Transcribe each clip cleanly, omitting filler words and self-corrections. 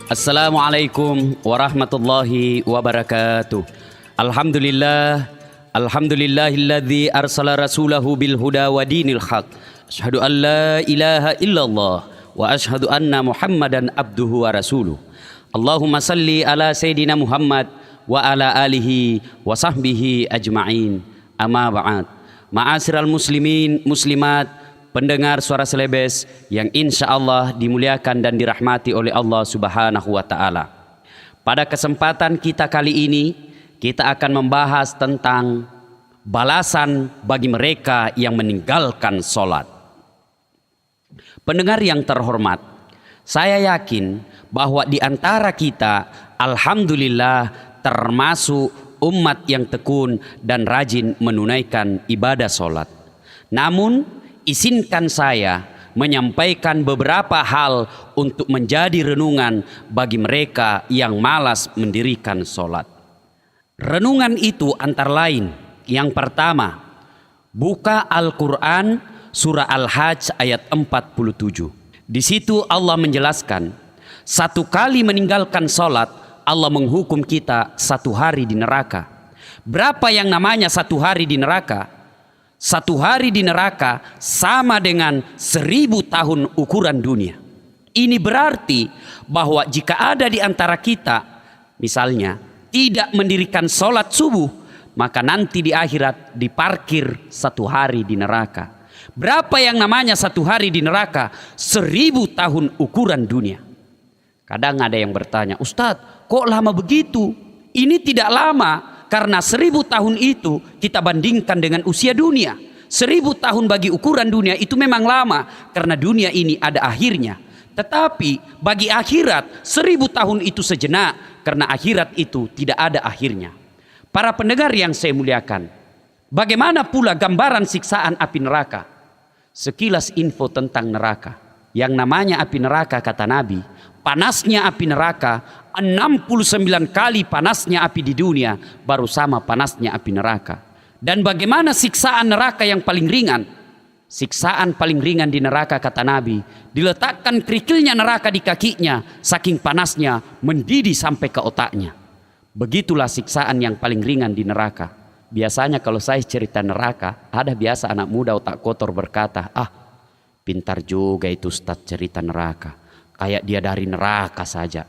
Assalamualaikum warahmatullahi wabarakatuh. Alhamdulillahilladzi arsala rasulahu bil huda wa dinil haq. Asyhadu an la ilaha illallah wa asyhadu anna Muhammadan abduhu wa rasuluh. Allahumma salli ala sayyidina Muhammad wa ala alihi wa sahbihi ajma'in. Amma ba'd. Ma'asyiral muslimin muslimat, pendengar suara Selebes yang insya Allah dimuliakan dan dirahmati oleh Allah Subhanahu wa Ta'ala. Pada kesempatan kita kali ini, kita akan membahas tentang balasan bagi mereka yang meninggalkan sholat. Pendengar yang terhormat, saya yakin bahwa di antara kita, alhamdulillah, termasuk umat yang tekun dan rajin menunaikan ibadah sholat. Namun, izinkan saya menyampaikan beberapa hal untuk menjadi renungan bagi mereka yang malas mendirikan sholat. Renungan itu antara lain, yang pertama, buka Al-Quran surah Al-Hajj ayat 47. Di situ Allah menjelaskan, satu kali meninggalkan sholat, Allah menghukum kita 1 hari di neraka. Berapa yang namanya 1 hari di neraka? 1 hari di neraka sama dengan 1000 tahun ukuran dunia. Ini berarti bahwa jika ada di antara kita, misalnya, tidak mendirikan sholat subuh, maka nanti di akhirat diparkir 1 hari di neraka. Berapa yang namanya 1 hari di neraka? 1000 tahun ukuran dunia. Kadang ada yang bertanya, Ustadz, kok lama begitu? Ini tidak lama, karena 1000 tahun itu kita bandingkan dengan usia dunia. 1000 tahun bagi ukuran dunia itu memang lama, karena dunia ini ada akhirnya. Tetapi bagi akhirat 1000 tahun itu sejenak, karena akhirat itu tidak ada akhirnya. Para pendengar yang saya muliakan, bagaimana pula gambaran siksaan api neraka? Sekilas info tentang neraka. Yang namanya api neraka, kata Nabi, panasnya api neraka 69 kali panasnya api di dunia, baru sama panasnya api neraka. Dan bagaimana siksaan neraka yang paling ringan? Siksaan paling ringan di neraka, kata Nabi, diletakkan kerikilnya neraka di kakinya, saking panasnya mendidih sampai ke otaknya. Begitulah siksaan yang paling ringan di neraka. Biasanya kalau saya cerita neraka, ada biasa anak muda otak kotor berkata, pintar juga itu Ustadz cerita neraka. Kayak dia dari neraka saja.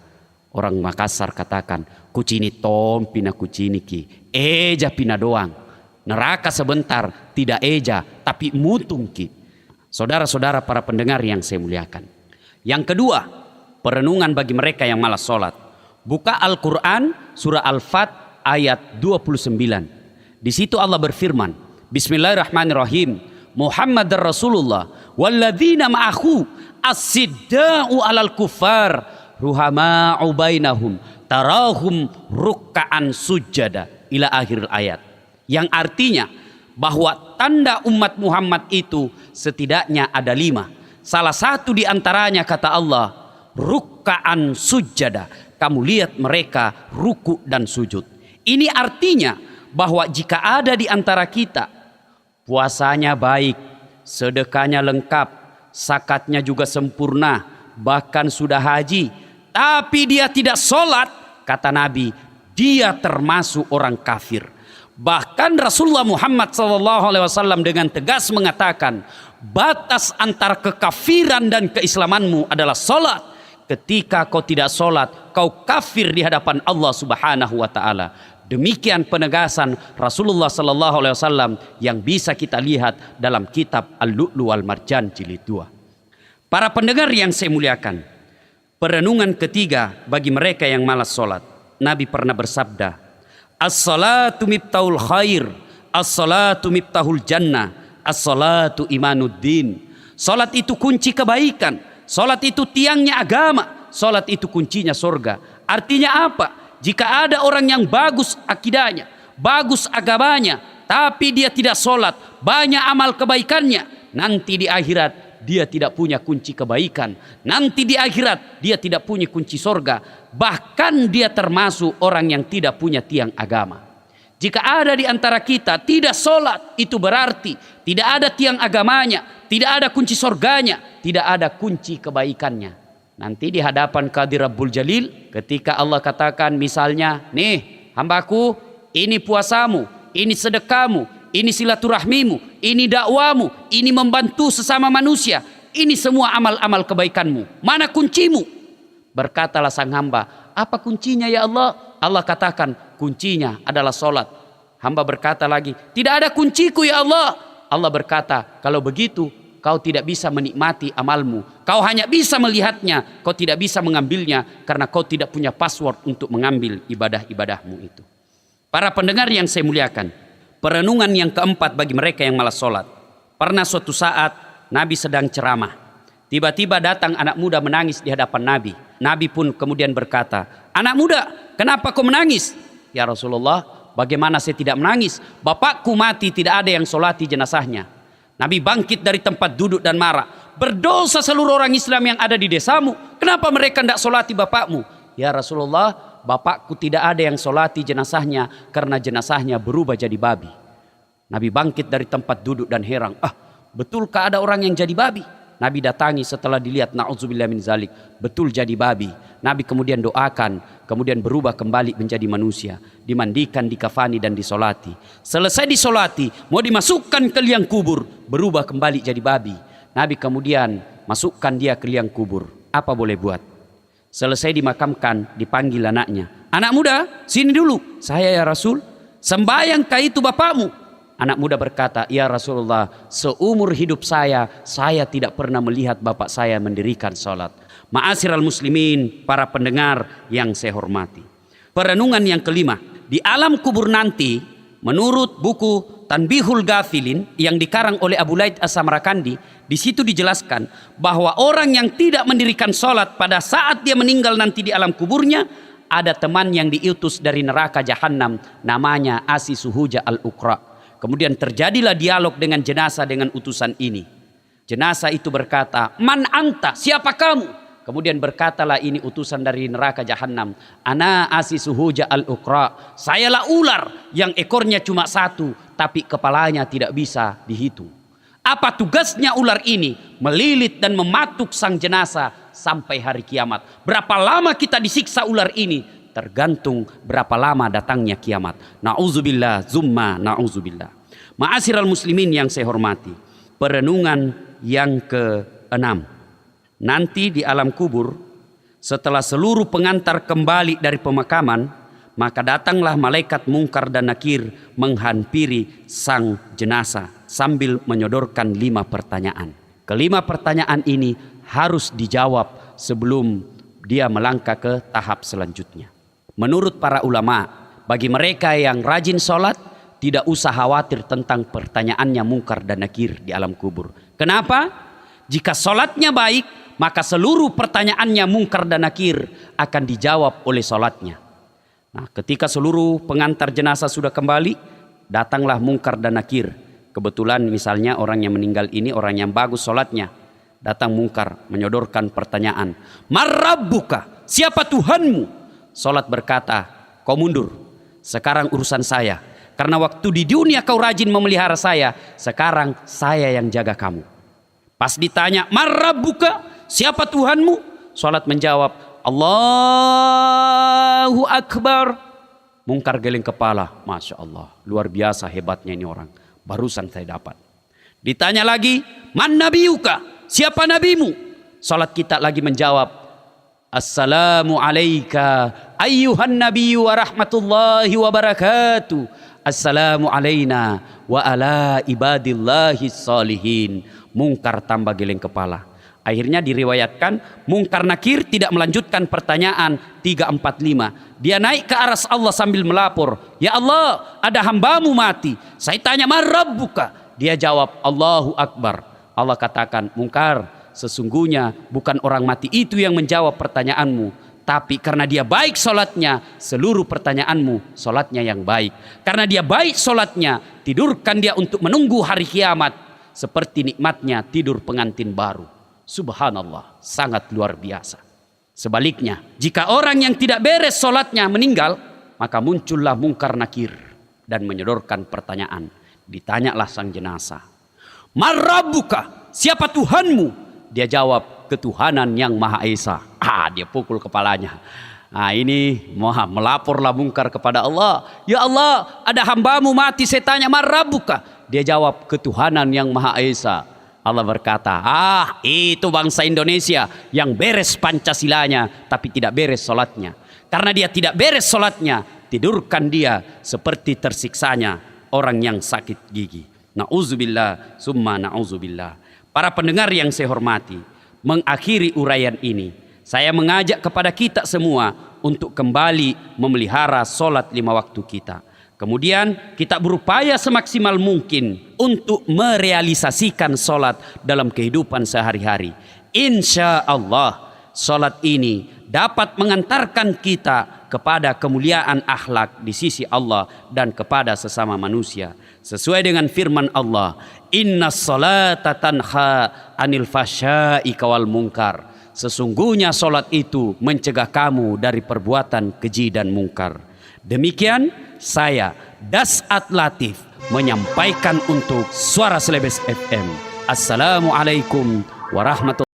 Orang Makassar katakan, kucini tom pina kucini ki, eja pina doang. Neraka sebentar, tidak eja, tapi mutung ki. Saudara-saudara para pendengar yang saya muliakan. Yang kedua, perenungan bagi mereka yang malas sholat. Buka Al-Quran surah Al-Fat ayat 29. Di situ Allah berfirman, Bismillahirrahmanirrahim, Muhammadar Rasulullah walladzina ma'ahu as-sidda'u alal kufar ruhama'u bainahum tarahum rukka'an sujada ila akhir ayat. Yang artinya bahwa tanda umat Muhammad itu setidaknya ada 5. Salah satu di antaranya, kata Allah, rukka'an sujada. Kamu lihat mereka ruku dan sujud. Ini artinya bahwa jika ada di antara kita puasanya baik, sedekahnya lengkap, zakatnya juga sempurna, bahkan sudah haji, tapi dia tidak sholat, kata Nabi, dia termasuk orang kafir. Bahkan Rasulullah Muhammad SAW dengan tegas mengatakan, batas antara kekafiran dan keislamanmu adalah sholat. Ketika kau tidak sholat, kau kafir di hadapan Allah Subhanahu wa Ta'ala. Demikian penegasan Rasulullah SAW yang bisa kita lihat dalam kitab Al-Lu'lu' wal Marjan jilid 2. Para pendengar yang saya muliakan, perenungan ketiga bagi mereka yang malas sholat. Nabi pernah bersabda, as-salatu miftahul khair, as-salatu miftahul jannah, as-salatu imanuddin. Sholat itu kunci kebaikan, sholat itu tiangnya agama, sholat itu kuncinya surga. Artinya apa? Jika ada orang yang bagus akidahnya, bagus agamanya, tapi dia tidak sholat, banyak amal kebaikannya, nanti di akhirat dia tidak punya kunci kebaikan. Nanti di akhirat dia tidak punya kunci surga. Bahkan dia termasuk orang yang tidak punya tiang agama. Jika ada di antara kita tidak sholat, itu berarti tidak ada tiang agamanya, tidak ada kunci surganya, tidak ada kunci kebaikannya. Nanti di hadapan Qadir Rabbul Jalil, ketika Allah katakan misalnya, nih hambaku, ini puasamu, ini sedekahmu, ini silaturahmimu, ini dakwamu, ini membantu sesama manusia, ini semua amal-amal kebaikanmu. Mana kuncimu? Berkatalah sang hamba, apa kuncinya ya Allah? Allah katakan, kuncinya adalah solat. Hamba berkata lagi, tidak ada kunciku ya Allah. Allah berkata, kalau begitu kau tidak bisa menikmati amalmu. Kau hanya bisa melihatnya, kau tidak bisa mengambilnya karena kau tidak punya password untuk mengambil ibadah-ibadahmu itu. Para pendengar yang saya muliakan, perenungan yang keempat bagi mereka yang malas sholat. Pernah suatu saat Nabi sedang ceramah. Tiba-tiba datang anak muda menangis di hadapan Nabi. Nabi pun kemudian berkata, anak muda, kenapa kau menangis? Ya Rasulullah, bagaimana saya tidak menangis? Bapakku mati, tidak ada yang sholati jenazahnya. Nabi bangkit dari tempat duduk dan marah. Berdosa seluruh orang Islam yang ada di desamu. Kenapa mereka tidak solati bapakmu? Ya Rasulullah, bapakku tidak ada yang solati jenazahnya karena jenazahnya berubah jadi babi. Nabi bangkit dari tempat duduk dan heran. Betulkah ada orang yang jadi babi? Nabi datangi setelah dilihat, na'udzubillah min zalik, betul jadi babi. Nabi kemudian doakan, kemudian berubah kembali menjadi manusia, dimandikan, dikafani dan disolati. Selesai disolati, mau dimasukkan ke liang kubur, berubah kembali jadi babi. Nabi kemudian masukkan dia ke liang kubur. Apa boleh buat? Selesai dimakamkan, dipanggil anaknya. Anak muda, sini dulu. Saya ya Rasul. Sembayangkah itu bapakmu? Anak muda berkata, ya Rasulullah, seumur hidup saya tidak pernah melihat bapak saya mendirikan sholat. Ma'asyiral muslimin, para pendengar yang saya hormati. Perenungan yang kelima, di alam kubur nanti, menurut buku Tanbihul Ghafilin yang dikarang oleh Abu Laith As-Samarkandi, di situ dijelaskan bahwa orang yang tidak mendirikan sholat pada saat dia meninggal nanti di alam kuburnya, ada teman yang diutus dari neraka Jahannam, namanya Asi Suhuja Al-Uqra. Kemudian terjadilah dialog dengan jenazah dengan utusan ini. Jenazah itu berkata, man anta, siapa kamu? Kemudian berkatalah ini utusan dari neraka Jahannam, ana Asi Suhuja Al-Uqra. Sayalah ular yang ekornya cuma satu, tapi kepalanya tidak bisa dihitung. Apa tugasnya ular ini? Melilit dan mematuk sang jenazah sampai hari kiamat. Berapa lama kita disiksa ular ini? Tergantung berapa lama datangnya kiamat. Na'udzubillah, zumma na'udzubillah. Ma'asyiral muslimin yang saya hormati. Perenungan yang keenam. Nanti di alam kubur, setelah seluruh pengantar kembali dari pemakaman, maka datanglah malaikat Mungkar dan Nakir menghampiri sang jenazah sambil menyodorkan 5 pertanyaan. Kelima pertanyaan ini harus dijawab sebelum dia melangkah ke tahap selanjutnya. Menurut para ulama, bagi mereka yang rajin sholat, tidak usah khawatir tentang pertanyaannya Mungkar dan Nakir di alam kubur. Kenapa? Jika sholatnya baik, maka seluruh pertanyaannya Mungkar dan Nakir akan dijawab oleh sholatnya. Nah, ketika seluruh pengantar jenazah sudah kembali, datanglah Mungkar dan Nakir. Kebetulan misalnya orang yang meninggal ini orang yang bagus sholatnya. Datang Mungkar menyodorkan pertanyaan. Marrabbuka, siapa Tuhanmu? Sholat berkata, kau mundur, sekarang urusan saya. Karena waktu di dunia kau rajin memelihara saya, sekarang saya yang jaga kamu. Pas ditanya, marrabbuka, siapa Tuhanmu? Sholat menjawab, Allahu Akbar. Mungkar geleng kepala, Masya Allah, luar biasa hebatnya ini orang. Barusan saya dapat. Ditanya lagi, man nabiyuka, siapa nabimu? Sholat kita lagi menjawab, Assalamu alayka ayyuhan nabiyyu wa rahmatullahi wa barakatuh. Assalamu alayna wa ala ibadillahi salihin. Mungkar tambah geleng kepala. Akhirnya diriwayatkan Mungkar Nakir tidak melanjutkan pertanyaan 3, 4, 5. Dia naik ke aras Allah sambil melapor, ya Allah, ada hambamu mati. Saya tanya, man rabbuka? Dia jawab, Allahu Akbar. Allah katakan, Mungkar, sesungguhnya bukan orang mati itu yang menjawab pertanyaanmu, tapi karena dia baik sholatnya, seluruh pertanyaanmu sholatnya yang baik. Karena dia baik sholatnya, tidurkan dia untuk menunggu hari kiamat seperti nikmatnya tidur pengantin baru. Subhanallah, sangat luar biasa. Sebaliknya, jika orang yang tidak beres sholatnya meninggal, maka muncullah Mungkar Nakir dan menyodorkan pertanyaan. Ditanyalah sang jenazah, man rabbuka, siapa Tuhanmu? Dia jawab, ketuhanan yang Maha Esa. dia pukul kepalanya. Nah ini melaporlah mungkar kepada Allah. Ya Allah, ada hambamu mati, saya tanya marrabuka. Dia jawab, ketuhanan yang Maha Esa. Allah berkata, itu bangsa Indonesia yang beres Pancasilanya tapi tidak beres sholatnya. Karena dia tidak beres sholatnya, tidurkan dia seperti tersiksanya orang yang sakit gigi. Na'udzubillah summa na'udzubillah. Para pendengar yang saya hormati, mengakhiri uraian ini, saya mengajak kepada kita semua untuk kembali memelihara sholat 5 waktu kita. Kemudian kita berupaya semaksimal mungkin untuk merealisasikan sholat dalam kehidupan sehari-hari. Insya Allah sholat ini dapat mengantarkan kita kepada kemuliaan akhlak di sisi Allah dan kepada sesama manusia. Sesuai dengan firman Allah, Inna sholata tanha anil fasya'i wal munkar. Sesungguhnya sholat itu mencegah kamu dari perbuatan keji dan mungkar. Demikian saya Das'at Latif menyampaikan untuk Suara Celebes FM. Assalamualaikum warahmatullahi wabarakatuh.